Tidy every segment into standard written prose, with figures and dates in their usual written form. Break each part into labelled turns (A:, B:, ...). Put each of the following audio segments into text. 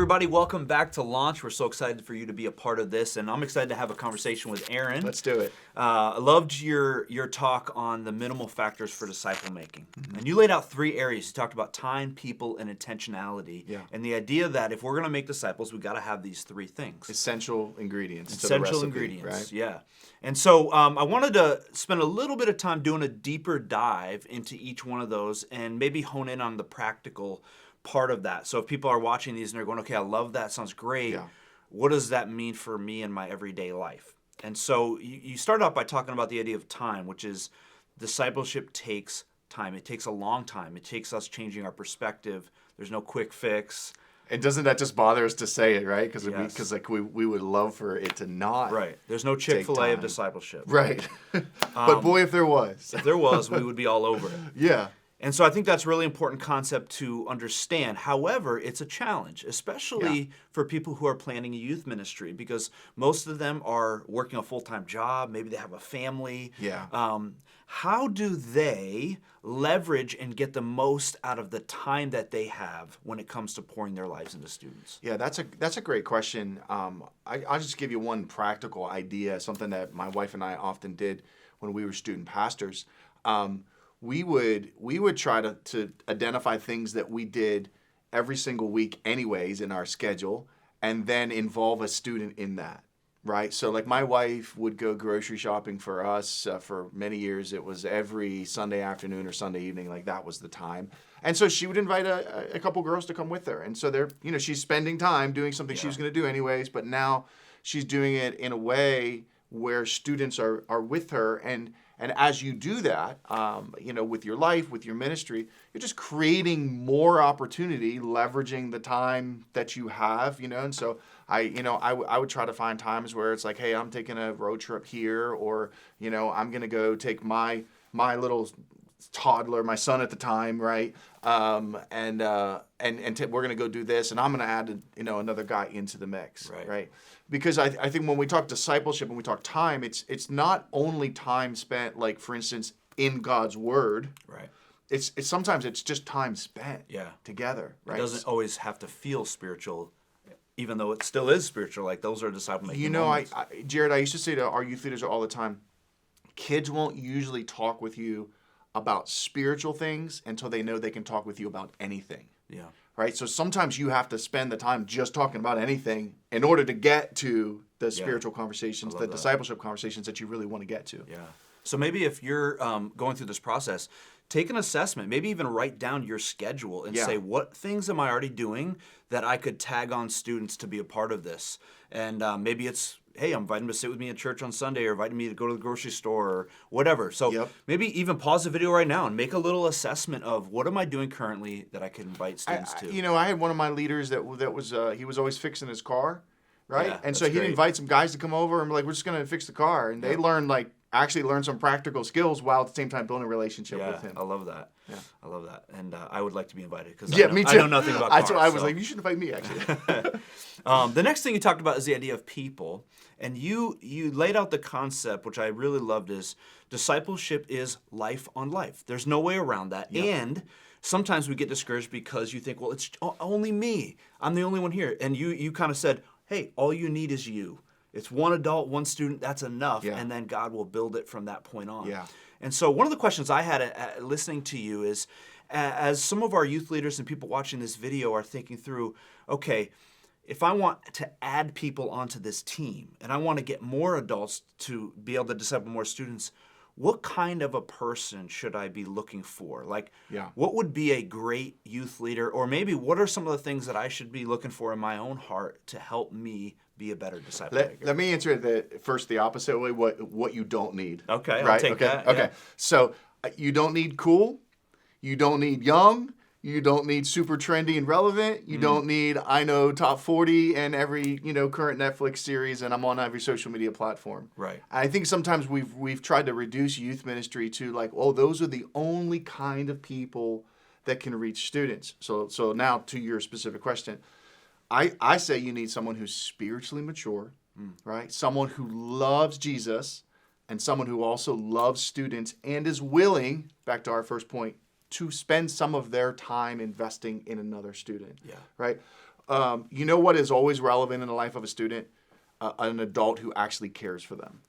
A: everybody. Welcome back to Launch. We're so excited for you to be a part of this, and I'm excited to have a conversation with Aaron.
B: Let's do it.
A: I loved your talk on the minimal factors for disciple making. Mm-hmm. And you laid out 3 areas. You talked about time, people, and intentionality.
B: Yeah.
A: And the idea that if we're going to make disciples, we've got to have these 3 things.
B: Essential ingredients.
A: Essential
B: to the recipe,
A: ingredients,
B: right?
A: yeah. And so I wanted to spend a little bit of time doing a deeper dive into each one of those and maybe hone in on the practical part of that. So if people are watching these and they're going, okay, I love that, sounds great.
B: Yeah.
A: What does that mean for me in my everyday life? And so you start off by talking about the idea of time, which is discipleship takes time. It takes a long time. It takes us changing our perspective. There's no quick fix.
B: And doesn't that just bother us to say it, right? Because
A: Yes.
B: we would love for it to not.
A: Right. There's no Chick-fil-A of
B: time.
A: discipleship.
B: Right. But boy, if there was.
A: If there was, we would be all over it.
B: Yeah.
A: And so I think that's a really important concept to understand. However, it's a challenge, especially for people who are planning a youth ministry, because most of them are working a full-time job. Maybe they have a family.
B: Yeah.
A: How do they leverage and get the most out of the time that they have when it comes to pouring their lives into students?
B: Yeah, that's a great question. I'll just give you one practical idea, something that my wife and I often did when we were student pastors. We would try to identify things that we did every single week anyways in our schedule, and then involve a student in that, right? So like my wife would go grocery shopping for us for many years. It was every Sunday afternoon or Sunday evening, like that was the time. And so she would invite a couple girls to come with her. And so she's spending time doing something she was going to do anyways, but now she's doing it in a way where students are with her. And as you do that, with your life, with your ministry, you're just creating more opportunity, leveraging the time that you have, And so I would try to find times where it's like, hey, I'm taking a road trip here, or I'm gonna go take my little toddler, my son at the time, right? We're gonna go do this, and I'm gonna add another guy into the mix, right? Because I think when we talk discipleship and we talk time, it's not only time spent, like for instance in God's Word,
A: right?
B: It's sometimes it's just time spent together, right?
A: It doesn't always have to feel spiritual, even though it still is spiritual. Like those are disciple making moments.
B: Jared, I used to say to our youth leaders all the time, kids won't usually talk with you about spiritual things until they know they can talk with you about anything.
A: Yeah.
B: Right? So sometimes you have to spend the time just talking about anything in order to get to the spiritual conversations, the discipleship conversations that you really want to get to.
A: Yeah. So maybe if you're going through this process, take an assessment, maybe even write down your schedule and say, what things am I already doing that I could tag on students to be a part of this? And maybe it's, hey, I'm inviting them to sit with me at church on Sunday, or inviting me to go to the grocery store, or whatever. So maybe even pause the video right now and make a little assessment of what am I doing currently that I can invite students to.
B: I had one of my leaders that was he was always fixing his car, right?
A: Yeah,
B: and so he'd invite some guys to come over and be like, we're just going to fix the car. And they actually learn some practical skills while at the same time building a relationship with him.
A: I love that. Yeah. I love that. And I would like to be invited because
B: me too.
A: I know nothing about cars.
B: I was like, you should invite me, actually.
A: The next thing you talked about is the idea of people. And you laid out the concept, which I really loved, is discipleship is life on life. There's no way around that. Yep. And sometimes we get discouraged because you think, well, it's only me. I'm the only one here. And you kind of said, hey, all you need is you. It's one adult, one student, that's enough, and then God will build it from that point on.
B: Yeah.
A: And so one of the questions I had listening to you is, as some of our youth leaders and people watching this video are thinking through, okay, if I want to add people onto this team, and I want to get more adults to be able to disciple more students, what kind of a person should I be looking for? Like, what would be a great youth leader? Or maybe what are some of the things that I should be looking for in my own heart to help me be a better disciple maker?
B: Let me answer it first the opposite way, what you don't need.
A: Okay,
B: right?
A: I'll take that.
B: Okay, so you don't need cool. You don't need young. You don't need super trendy and relevant. You don't need, I know, top 40 and every, current Netflix series, and I'm on every social media platform.
A: Right.
B: I think sometimes we've tried to reduce youth ministry to like, oh, those are the only kind of people that can reach students. So now to your specific question, I say you need someone who's spiritually mature, right? Someone who loves Jesus, and someone who also loves students and is willing, back to our first point, to spend some of their time investing in another student, right? You know what is always relevant in the life of a student? An adult who actually cares for them.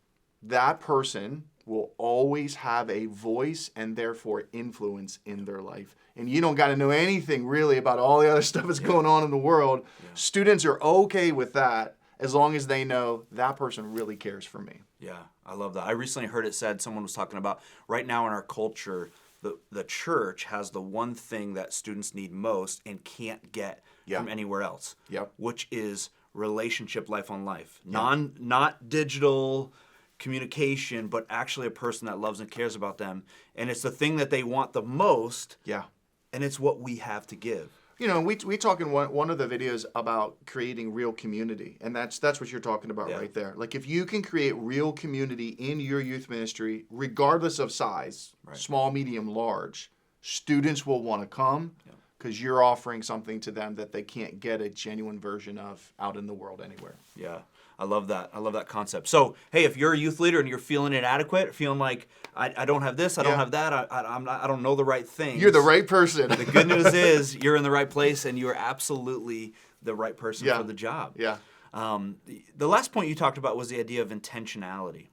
B: That person will always have a voice and therefore influence in their life. And you don't got to know anything really about all the other stuff that's going on in the world. Yeah. Students are okay with that as long as they know that person really cares for me.
A: Yeah, I love that. I recently heard it said, someone was talking about right now in our culture, the church has the one thing that students need most and can't get from anywhere else, which is relationship, life on life. Not digital communication, but actually a person that loves and cares about them. And it's the thing that they want the most.
B: Yeah.
A: And it's what we have to give.
B: You know, we talk in one of the videos about creating real community, and that's what you're talking about right there. Like if you can create real community in your youth ministry, regardless of size, small, medium, large, students will want to come because you're offering something to them that they can't get a genuine version of out in the world anywhere.
A: Yeah. I love that. I love that concept. So, hey, if you're a youth leader and you're feeling inadequate, feeling like I don't have this, I don't have that, I don't know the right things.
B: You're the right person.
A: The good news is you're in the right place and you're absolutely the right person for the job.
B: Yeah.
A: The last point you talked about was the idea of intentionality.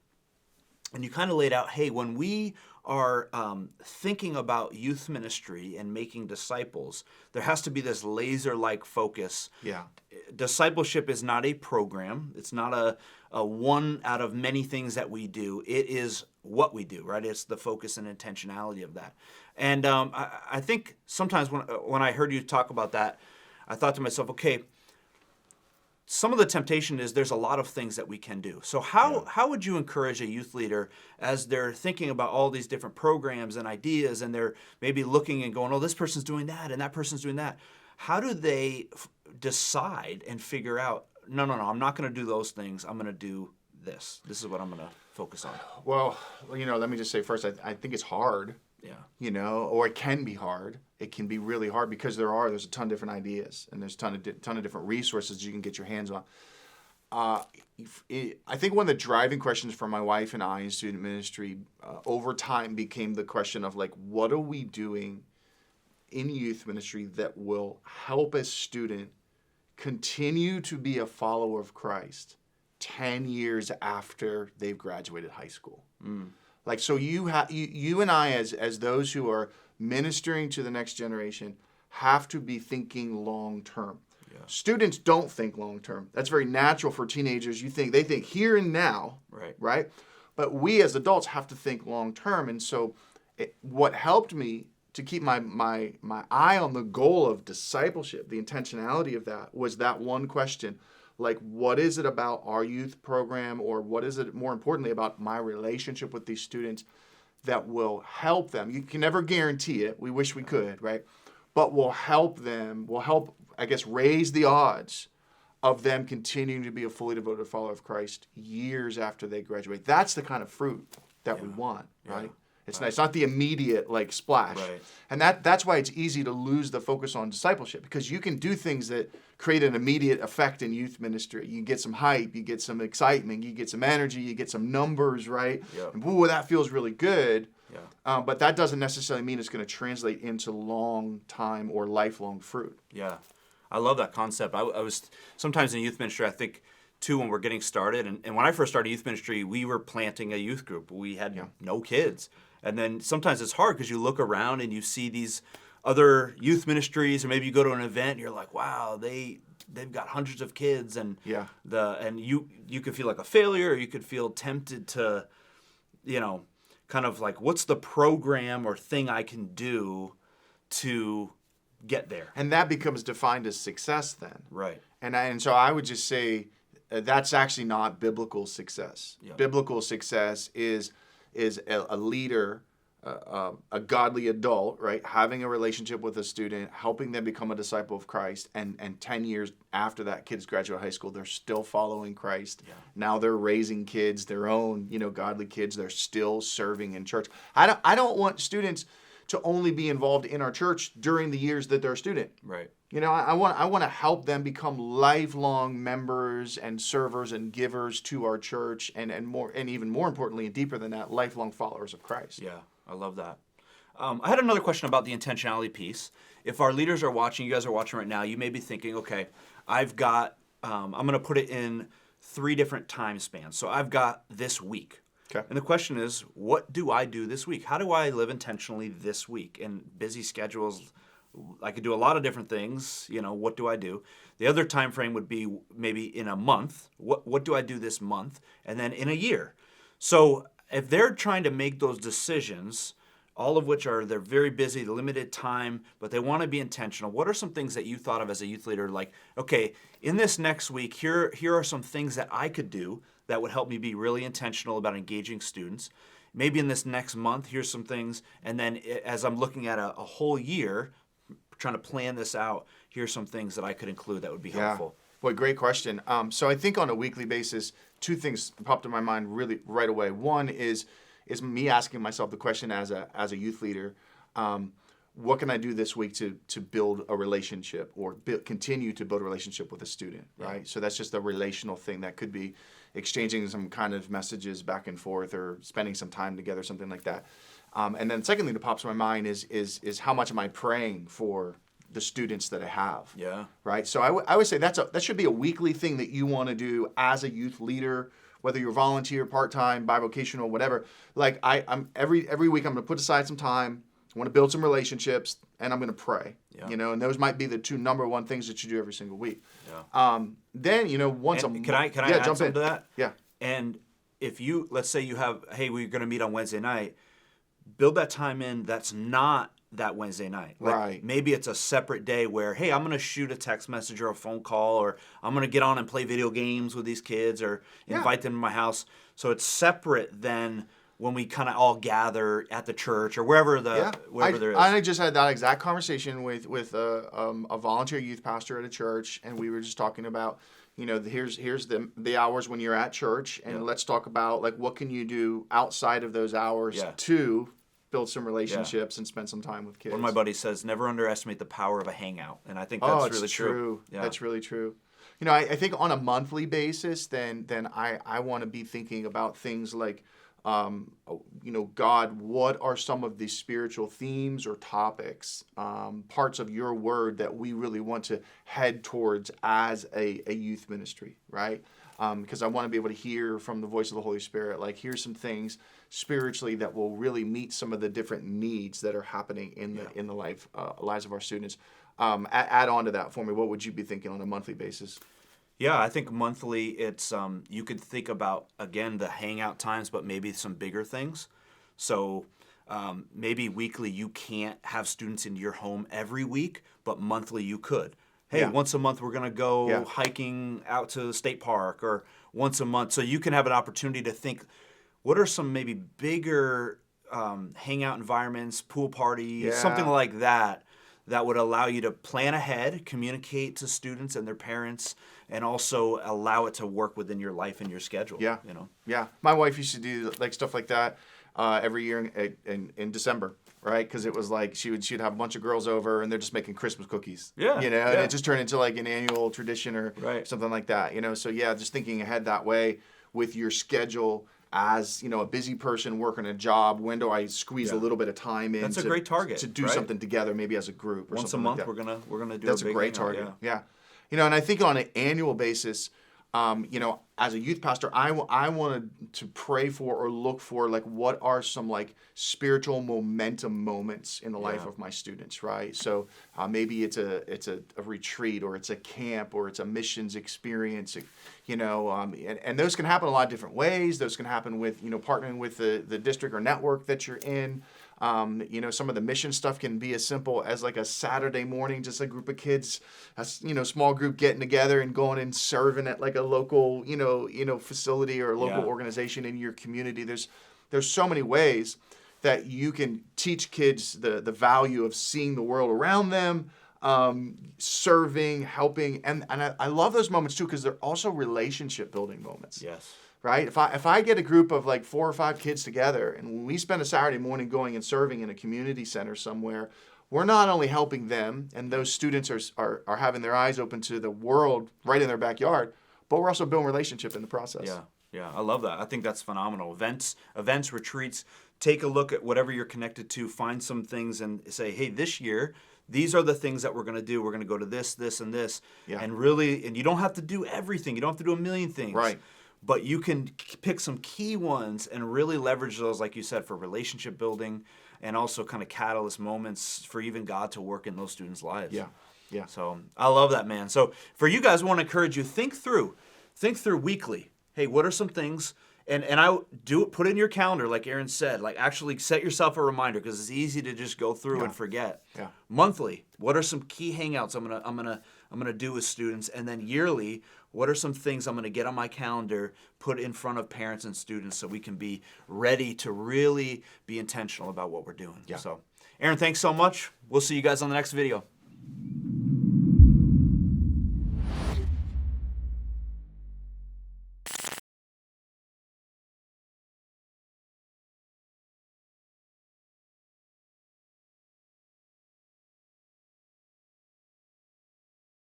A: And you kind of laid out, hey, when we are thinking about youth ministry and making disciples, there has to be this laser-like focus.
B: Yeah.
A: Discipleship is not a program. It's not a one out of many things that we do. It is what we do, right? It's the focus and intentionality of that. And I think sometimes when I heard you talk about that, I thought to myself, okay, some of the temptation is there's a lot of things that we can do. So how would you encourage a youth leader as they're thinking about all these different programs and ideas and they're maybe looking and going, oh, this person's doing that and that person's doing that. How do they decide and figure out, no, I'm not going to do those things. I'm going to do this. This is what I'm going to focus on.
B: Well, let me just say first, I think it's hard. Yeah. Or it can be hard. It can be really hard because there's a ton of different ideas and there's a ton of different resources you can get your hands on. I think one of the driving questions for my wife and I in student ministry over time became the question of like, what are we doing in youth ministry that will help a student continue to be a follower of Christ 10 years after they've graduated high school? Like, so you and I, as those who are ministering to the next generation, have to be thinking long term. Yeah. Students don't think long term. That's very natural for teenagers. They think here and now, right? But we as adults have to think long term. And so, what helped me to keep my eye on the goal of discipleship, the intentionality of that, was that one question. Like, what is it about our youth program, or what is it, more importantly, about my relationship with these students that will help them? You can never guarantee it. We wish we could, right? But will help, I guess, raise the odds of them continuing to be a fully devoted follower of Christ years after they graduate. That's the kind of fruit that we want, right? It's nice. It's not the immediate splash. Right. And that's why it's easy to lose the focus on discipleship, because you can do things that create an immediate effect in youth ministry. You get some hype, you get some excitement, you get some energy, you get some numbers, right? Yep. And ooh, that feels really good. Yeah. But that doesn't necessarily mean it's going to translate into long time or lifelong fruit.
A: Yeah. I love that concept. I was sometimes in youth ministry, I think too, when we're getting started, and when I first started youth ministry, we were planting a youth group. We had no kids. And then sometimes it's hard because you look around and you see these other youth ministries, or maybe you go to an event and you're like, wow, they've got hundreds of kids, and you could feel like a failure, or you could feel tempted to, kind of like, what's the program or thing I can do to get there?
B: And that becomes defined as success then.
A: Right.
B: And so I would just say that's actually not biblical success. Yep. Biblical success is a leader, a godly adult, right, having a relationship with a student, helping them become a disciple of Christ, and 10 years after that kid's graduate high school, they're still following Christ. Yeah. Now they're raising kids, their own, godly kids. They're still serving in church. I don't want students to only be involved in our church during the years that they're a student.
A: Right.
B: I want to help them become lifelong members and servers and givers to our church, and even more importantly and deeper than that, lifelong followers of Christ.
A: Yeah, I love that. I had another question about the intentionality piece. If our leaders are watching, you guys are watching right now, you may be thinking, okay, I've got, I'm going to put it in 3 different time spans. So I've got this week.
B: Okay.
A: And the question is, what do I do this week? How do I live intentionally this week? And busy schedules, I could do a lot of different things. What do I do? The other time frame would be maybe in a month. What do I do this month? And then in a year. So if they're trying to make those decisions, all of which they're very busy, limited time, but they want to be intentional. What are some things that you thought of as a youth leader? Like, okay, in this next week, here are some things that I could do that would help me be really intentional about engaging students. Maybe in this next month, here's some things. And then as I'm looking at a whole year, trying to plan this out, here's some things that I could include that would be helpful.
B: Boy, great question. So I think on a weekly basis, 2 things popped in my mind really right away. One is me asking myself the question as a youth leader, what can I do this week to build a relationship or continue to build a relationship with a student, right? Yeah. So that's just a relational thing. That could be exchanging some kind of messages back and forth or spending some time together, something like that. And then second thing that pops in my mind is how much am I praying for the students that I have? Yeah. Right. So I would say that should be a weekly thing that you want to do as a youth leader, whether you're volunteer, part-time, bivocational, whatever. Like I'm every week I'm going to put aside some time. I want to build some relationships, and I'm going to pray. Yeah. And those might be the 2 number 1 things that you do every single week. Yeah. Then once a month.
A: Can I add
B: jump
A: something to that?
B: Yeah.
A: And if let's say you have, hey, we're going to meet on Wednesday night, build that time in that's not that Wednesday night. Like
B: right.
A: Maybe it's a separate day where, hey, I'm going to shoot a text message or a phone call, or I'm going to get on and play video games with these kids or invite them to my house. So it's separate than when we kind of all gather at the church or wherever there is.
B: I just had that exact conversation with a volunteer youth pastor at a church, and we were just talking about, here's the hours when you're at church, and let's talk about like what can you do outside of those hours to build some relationships and spend some time with kids.
A: One of my buddies says, never underestimate the power of a hangout, and I think that's really true.
B: Yeah. That's really true. I think on a monthly basis, then I want to be thinking about things like, God, what are some of the spiritual themes or topics, parts of your word that we really want to head towards as a youth ministry, right? Because I want to be able to hear from the voice of the Holy Spirit, like here's some things spiritually that will really meet some of the different needs that are happening in the lives of our students. Add on to that for me. What would you be thinking on a monthly basis?
A: Yeah, I think monthly it's you could think about, again, the hangout times, but maybe some bigger things. So maybe weekly you can't have students into your home every week, but monthly you could. Hey, once a month we're going to go hiking out to the state park, or once a month. So you can have an opportunity to think, what are some maybe bigger hangout environments, pool parties, something like that would allow you to plan ahead, communicate to students and their parents, and also allow it to work within your life and your schedule.
B: Yeah. Yeah. My wife used to do like stuff like that every year in December, right? Because it was like she'd have a bunch of girls over and they're just making Christmas cookies. Yeah. And it just turned into like an annual tradition or something like that. So just thinking ahead that way with your schedule. As a busy person working a job, when do I squeeze a little bit of time in?
A: That's a great target
B: to do something together, maybe as a group or
A: once
B: something
A: a month.
B: like that.
A: We're gonna do.
B: That's
A: a big
B: great target. Yeah. And I think on an annual basis, as a youth pastor, I wanted to pray for or look for like what are some like spiritual momentum moments in the life of my students, right? So maybe it's a retreat, or it's a camp, or it's a missions experience, and those can happen a lot of different ways. Those can happen with partnering with the district or network that you're in. Some of the mission stuff can be as simple as like a Saturday morning, just a group of kids, small group getting together and going and serving at like a local, facility or a local organization in your community. There's so many ways that you can teach kids the value of seeing the world around them, serving, helping, and I love those moments too because they're also relationship building moments.
A: Yes.
B: Right? If I get a group of like 4 or 5 kids together and we spend a Saturday morning going and serving in a community center somewhere, we're not only helping them, and those students are having their eyes open to the world right in their backyard, but we're also building relationship in the process.
A: Yeah. Yeah, I love that. I think that's phenomenal. Events, retreats. Take a look at whatever you're connected to. Find some things and say, hey, this year, these are the things that we're going to do. We're going to go to this, this, and this.
B: Yeah.
A: And really, and you don't have to do everything. You don't have to do a million things.
B: Right.
A: But you can pick some key ones and really leverage those, like you said, for relationship building and also kind of catalyst moments for even God to work in those students' lives.
B: Yeah. Yeah.
A: So I love that, man. So for you guys, I want to encourage you, think through weekly. Hey, what are some things? And I do it, put it in your calendar, like Aaron said, like actually set yourself a reminder because it's easy to just go through and forget.
B: Yeah.
A: Monthly, what are some key hangouts I'm gonna do with students? And then yearly, what are some things I'm gonna get on my calendar, put in front of parents and students so we can be ready to really be intentional about what we're doing.
B: Yeah.
A: So Aaron, thanks so much. We'll see you guys on the next video.